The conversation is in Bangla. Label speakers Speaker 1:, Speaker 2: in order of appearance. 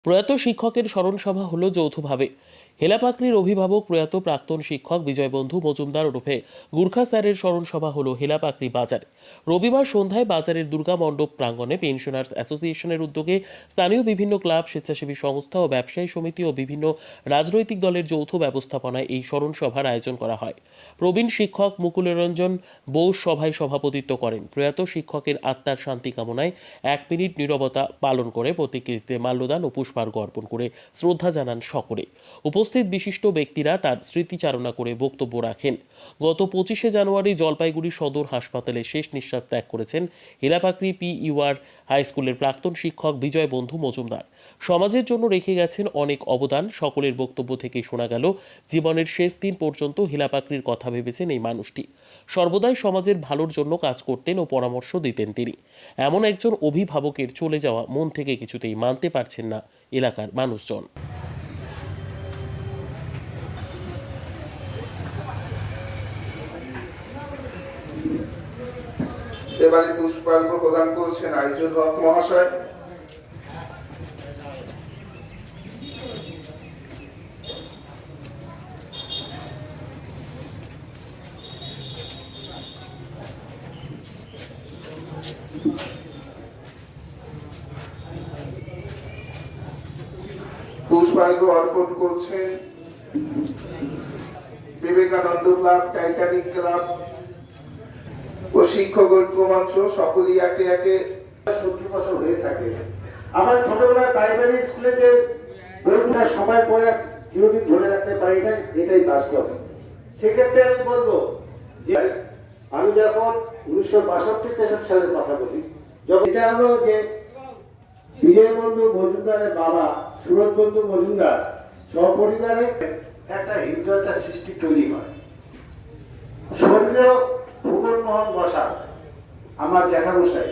Speaker 1: প্রয়াত শিক্ষকের স্মরণসভা হলো যৌথভাবে। হেলাপাকড়ির অভিভাবক প্রয়াত প্রাক্তন শিক্ষক বিজয়বন্ধু মজুমদার ওরফে গুর্খা স্যারের স্মরণসভা হলো হেলাপাকড়ি বাজারে। রবিবার সন্ধ্যায় বাজারের দুর্গা মণ্ডপ প্রাঙ্গণে পেনশনার্স অ্যাসোসিয়েশনের উদ্যোগে স্থানীয় বিভিন্ন ক্লাব, স্বেচ্ছাসেবী সংস্থা ও ব্যবসায়ী সমিতি ও বিভিন্ন রাজনৈতিক দলের যৌথ ব্যবস্থাপনায় এই স্মরণসভার আয়োজন করা হয়। প্রবীণ শিক্ষক মুকুলরঞ্জন বোস সভায় সভাপতিত্ব করেন। প্রয়াত শিক্ষকের আত্মার শান্তি কামনায় 1 মিনিট নীরবতা পালন করে প্রতিকৃতিতে মাল্যদান ও পুষ্পার্ঘ্য অর্পণ করে শ্রদ্ধা জানান সকলে। উপস্থিত বিশিষ্ট ব্যক্তিরা তার স্মৃতিচারণা করে বক্তব্য রাখেন। গত 25শে জানুয়ারি জলপাইগুড়ি সদর হাসপাতালে শেষ নিঃশ্বাস ত্যাগ করেছেন হেলাপাকড়ি PUR হাই স্কুলের প্রাক্তন শিক্ষক বিজয়বন্ধু মজুমদার। সমাজের জন্য রেখে গেছেন অনেক অবদান। সকলের বক্তব্য থেকেই শোনা গেল জীবনের শেষ দিন পর্যন্ত হেলাপাকড়ির কথা ভেবেছেন এই মানুষটি। সর্বদাই সমাজের ভালোর জন্য কাজ করতেন ও পরামর্শ দিতেন তিনি। এমন একজন অভিভাবকের চলে যাওয়া মন থেকে কিছুতেই মানতে পারছেন না এলাকার মানুষজন।
Speaker 2: এবারে পুষ্পার্ঘ্য প্রদান করছেন আইজুল হক মহাশয়। পুষ্পার্ঘ্য অর্পণ করছেন বিবেকানন্দ ক্লাব, টাইটানিক ক্লাব ও শিক্ষক ঐক্য মঞ্চ। সকলেই একে একে
Speaker 3: 70 বছর হয়ে থাকে। আমার ছোটবেলায় প্রাইমারি স্কুলে যে বইটা সময় পরে চিরদিন ধরে রাখতে পারি না, এটাই বাস্তব। সেক্ষেত্রে আমি বলবো যে আমি যখন 1962-63 সালের কথা বলি, যখন এটা হলো যে বিজয়বন্ধু মজুমদারের বাবা সুরতবন্ধু মজুমদার সপরিবারে একটা হৃদয়তার সৃষ্টি তৈরি হয়। শরীরেও ভুবনমোহন বসা আমার জ্যাঠামশাই।